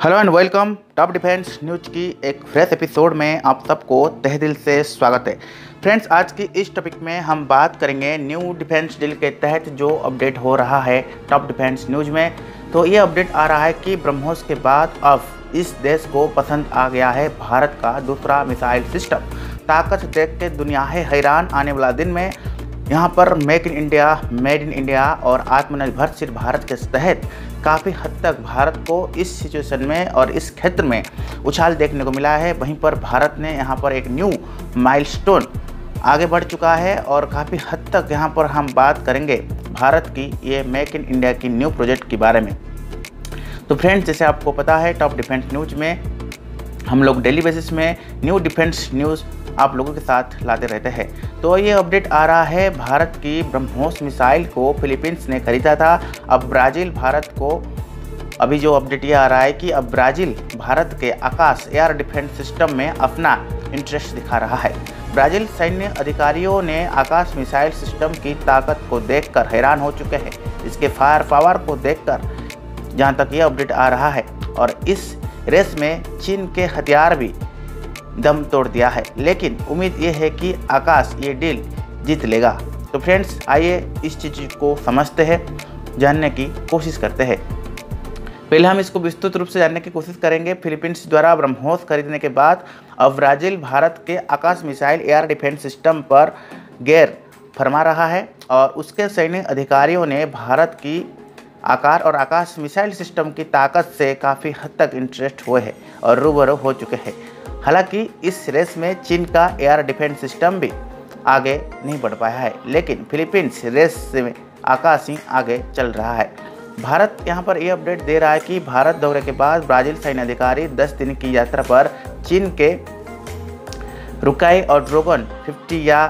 Hello and welcome. Top defence news की एक fresh episode में आप सबको तहे दिल से स्वागत है। फ्रेंड्स, आज की इस टॉपिक में हम बात करेंगे न्यू डिफेंस डील के तहत जो अपडेट हो रहा है टॉप डिफेंस न्यूज में। तो ये अपडेट आ रहा है कि ब्रह्मोस के बाद अब इस देश को पसंद आ गया है भारत का दूसरा मिसाइल सिस्टम। ताकत देख के दुनिया है हैरान। आने वाला दिन में यहाँ पर make in India, made in India और आत्मनिर्भरशील भारत के तहत काफ़ी हद तक भारत को इस सिचुएशन में और इस क्षेत्र में उछाल देखने को मिला है। वहीं पर भारत ने यहाँ पर एक न्यू माइलस्टोन आगे बढ़ चुका है और काफ़ी हद तक यहाँ पर हम बात करेंगे भारत की ये मेक इन इंडिया की न्यू प्रोजेक्ट के बारे में। तो फ्रेंड्स, जैसे आपको पता है टॉप डिफेंस न्यूज में हम लोग डेली बेसिस में न्यू डिफेंस न्यूज़ आप लोगों के साथ लाते रहते हैं। तो ये अपडेट आ रहा है, भारत की ब्रह्मोस मिसाइल को फिलीपींस ने खरीदा था। अब ब्राज़ील भारत को, अभी जो अपडेट ये आ रहा है कि अब ब्राज़ील भारत के आकाश एयर डिफेंस सिस्टम में अपना इंटरेस्ट दिखा रहा है। ब्राज़ील सैन्य अधिकारियों ने आकाश मिसाइल सिस्टम की ताकत को देखकर हैरान हो चुके हैं। इसके फायर पावर को देखकर जहाँ तक ये अपडेट आ रहा है, और इस रेस में चीन के हथियार भी दम तोड़ दिया है, लेकिन उम्मीद ये है कि आकाश ये डील जीत लेगा। तो फ्रेंड्स, आइए इस चीज़ को समझते हैं, जानने की कोशिश करते हैं। पहले हम इसको विस्तृत रूप से जानने की कोशिश करेंगे। फिलीपींस द्वारा ब्रह्मोस खरीदने के बाद अब ब्राज़ील भारत के आकाश मिसाइल एयर डिफेंस सिस्टम पर गैर फरमा रहा है और उसके सैन्य अधिकारियों ने भारत की आकार और आकाश मिसाइल सिस्टम की ताकत से काफ़ी हद तक इंटरेस्ट हुए हैं और रूबरू हो चुके हैं। हालांकि इस रेस में चीन का एयर डिफेंस सिस्टम भी आगे नहीं बढ़ पाया है, लेकिन फिलीपींस रेस में आकाशी आगे चल रहा है। भारत यहाँ पर यह अपडेट दे रहा है कि भारत दौरे के बाद ब्राज़ील सैन्य अधिकारी 10 दिन की यात्रा पर चीन के रुकाई और ड्रैगन 50 या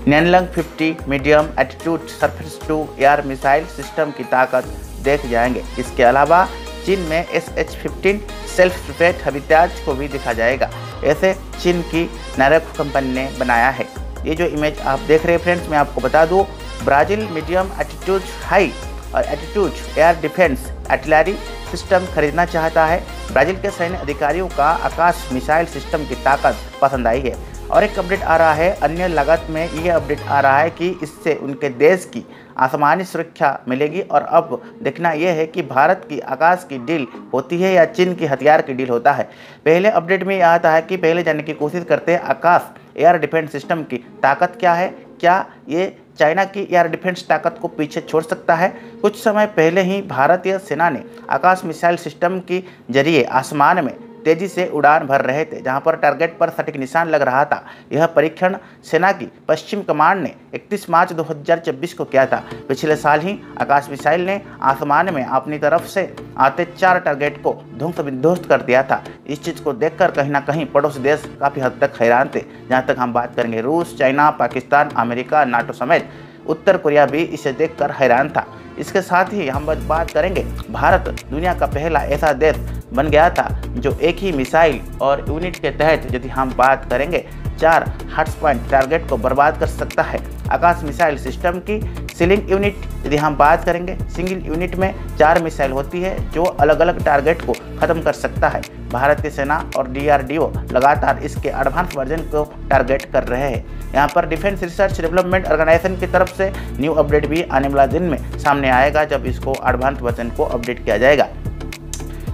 नैनलंग 50 medium altitude surface to air missile system की ताकत देख जाएंगे। इसके अलावा चीन में SH-15 सेल्फ प्रिपेयर्ड हथियार को भी दिखा जाएगा। ऐसे चीन की नारेको कंपनी ने बनाया है। ये जो इमेज आप देख रहे हैं फ्रेंड्स, मैं आपको बता दूं, ब्राज़ील मीडियम एटीट्यूड हाई और attitude air defence artillery system खरीदना चाहता है। ब्राज़ील के सैन्य अधिकारियों का आकाश मिसाइल सिस्टम की ताकत पसंद आई है। और एक अपडेट आ रहा है अन्य लागत में, यह अपडेट आ रहा है कि इससे उनके देश की आसमानी सुरक्षा मिलेगी। और अब देखना यह है कि भारत की आकाश की डील होती है या चीन की हथियार की डील होता है। पहले अपडेट में यह आता है कि पहले जानने की कोशिश करते हैं आकाश एयर डिफेंस सिस्टम की ताकत क्या है। क्या ये चाइना की एयर डिफेंस ताकत को पीछे छोड़ सकता है? कुछ समय पहले ही भारतीय सेना ने आकाश मिसाइल सिस्टम के जरिए आसमान में तेजी से उड़ान भर रहे थे, जहां पर टारगेट पर सटीक निशान लग रहा था। यह परीक्षण सेना की पश्चिम कमांड ने 31 मार्च 2024 को किया था। पिछले साल ही आकाश मिसाइल ने आसमान में अपनी तरफ से आते 4 टारगेट को ध्वंस विध्वस्त कर दिया था। इस चीज़ को देखकर कहीं ना कहीं पड़ोसी देश काफ़ी हद तक हैरान थे। जहाँ तक हम बात करेंगे रूस, चाइना, पाकिस्तान, अमेरिका, नाटो समेत उत्तर कोरिया भी इसे देखकर हैरान था। इसके साथ ही हम बात करेंगे, भारत दुनिया का पहला ऐसा देश बन गया था जो एक ही मिसाइल और यूनिट के तहत, यदि हम बात करेंगे, 4 हार्ट पॉइंट टारगेट को बर्बाद कर सकता है। आकाश मिसाइल सिस्टम की सीलिंग यूनिट, यदि हम बात करेंगे, सिंगल यूनिट में 4 मिसाइल होती है जो अलग अलग टारगेट को ख़त्म कर सकता है। भारतीय सेना और DRDO लगातार इसके एडवांस वर्जन को टारगेट कर रहे हैं। यहाँ पर डिफेंस रिसर्च डेवलपमेंट ऑर्गेनाइजेशन की तरफ से न्यू अपडेट भी आने वाला दिन में सामने आएगा, जब इसको एडवांस वर्जन को अपडेट किया जाएगा।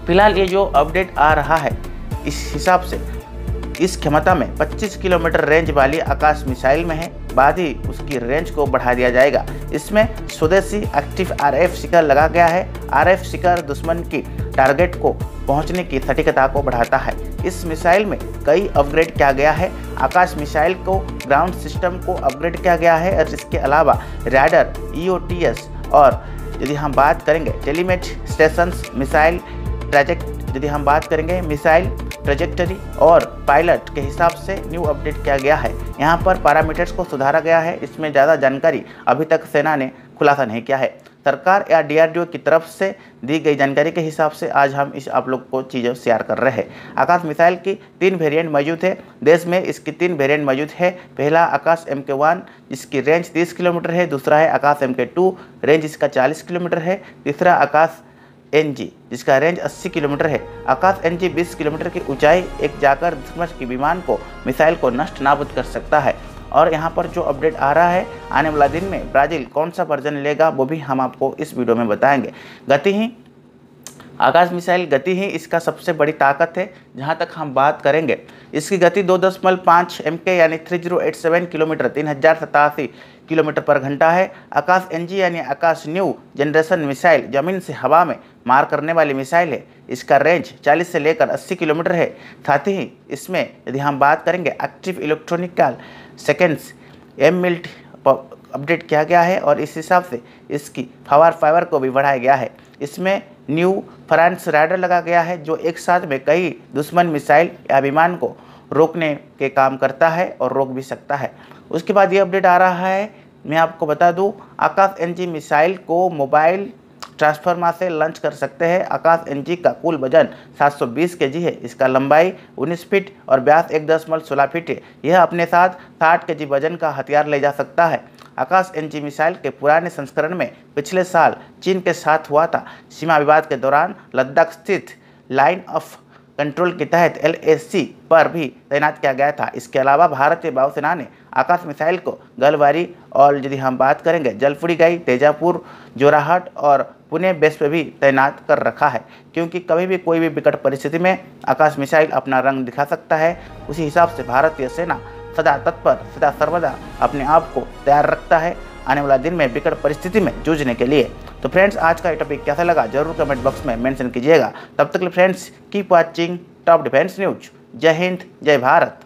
फिलहाल ये जो अपडेट आ रहा है, इस हिसाब से इस क्षमता में 25 किलोमीटर रेंज वाली आकाश मिसाइल में है। बाद ही उसकी रेंज को बढ़ा दिया जाएगा। इसमें स्वदेशी एक्टिव RF शिखर लगा गया है। RF शिखर दुश्मन की टारगेट को पहुंचने की सटीकता को बढ़ाता है। इस मिसाइल में कई अपग्रेड किया गया है। आकाश मिसाइल को ग्राउंड सिस्टम को अपग्रेड किया गया है और इसके अलावा रैडर, EOTS और यदि हम बात करेंगे टेलीमेट स्टेशंस, मिसाइल यदि हम बात करेंगे मिसाइल ट्रेजेक्टरी और पायलट के हिसाब से न्यू अपडेट किया गया है। यहाँ पर पैरामीटर्स को सुधारा गया है। इसमें ज़्यादा जानकारी अभी तक सेना ने खुलासा नहीं किया है। सरकार या DRDO की तरफ से दी गई जानकारी के हिसाब से आज हम आप लोग को चीज़ें शेयर कर रहे हैं। आकाश मिसाइल की 3 वेरिएंट मौजूद है। देश में इसकी 3 वेरिएंट मौजूद है। पहला आकाश MK1 जिसकी रेंज 30 किलोमीटर है। दूसरा है आकाश MK2, रेंज इसका 40 किलोमीटर है। तीसरा आकाश NG जिसका रेंज 80 किलोमीटर है। आकाश NG 20 किलोमीटर की ऊंचाई एक जाकर दुश्मन के विमान को मिसाइल को नष्ट नाबूद कर सकता है। और यहाँ पर जो अपडेट आ रहा है, आने वाला दिन में ब्राज़ील कौन सा वर्जन लेगा वो भी हम आपको इस वीडियो में बताएंगे। गति ही आकाश मिसाइल गति ही इसका सबसे बड़ी ताकत है। जहां तक हम बात करेंगे, इसकी गति 2.5 MK यानी 3087 किलोमीटर 3087 किलोमीटर पर घंटा है। आकाश NG यानी आकाश न्यू जनरेशन मिसाइल ज़मीन से हवा में मार करने वाली मिसाइल है। इसका रेंज 40 से लेकर 80 किलोमीटर है। साथ ही इसमें यदि हम बात करेंगे एक्टिव इलेक्ट्रॉनिकल सेकेंड्स मिल्ट अपडेट किया गया है और इस हिसाब से इसकी फायर को भी बढ़ाया गया है। इसमें न्यू फ्रांस राडार लगा गया है जो एक साथ में कई दुश्मन मिसाइल या विमान को रोकने के काम करता है और रोक भी सकता है। उसके बाद ये अपडेट आ रहा है, मैं आपको बता दूं, आकाश NG मिसाइल को मोबाइल ट्रांसफार्मर से लॉन्च कर सकते हैं। आकाश NG का कुल वजन 720 kg है। इसका लंबाई 19 फीट और व्यास 1.16 फीट है। यह अपने साथ 60 kg वजन का हथियार ले जा सकता है। आकाश NG मिसाइल के पुराने संस्करण में पिछले साल चीन के साथ हुआ था। सीमा विवाद के दौरान लद्दाख स्थित लाइन ऑफ कंट्रोल के तहत LAC पर भी तैनात किया गया था। इसके अलावा भारतीय वायुसेना ने आकाश मिसाइल को गलवारी और यदि हम बात करेंगे जलपुरी, तेजापुर, जोराहट और पुणे बेस पर भी तैनात कर रखा है, क्योंकि कभी भी कोई भी विकट परिस्थिति में आकाश मिसाइल अपना रंग दिखा सकता है। उसी हिसाब से भारतीय सेना सदा तत्पर, सदा सर्वदा अपने आप को तैयार रखता है आने वाला दिन में विकट परिस्थिति में जूझने के लिए। तो फ्रेंड्स, आज का ये टॉपिक कैसा लगा जरूर कमेंट बॉक्स में मेंशन कीजिएगा। तब तक के लिए friends keep watching top defence news. जय हिंद, जय भारत।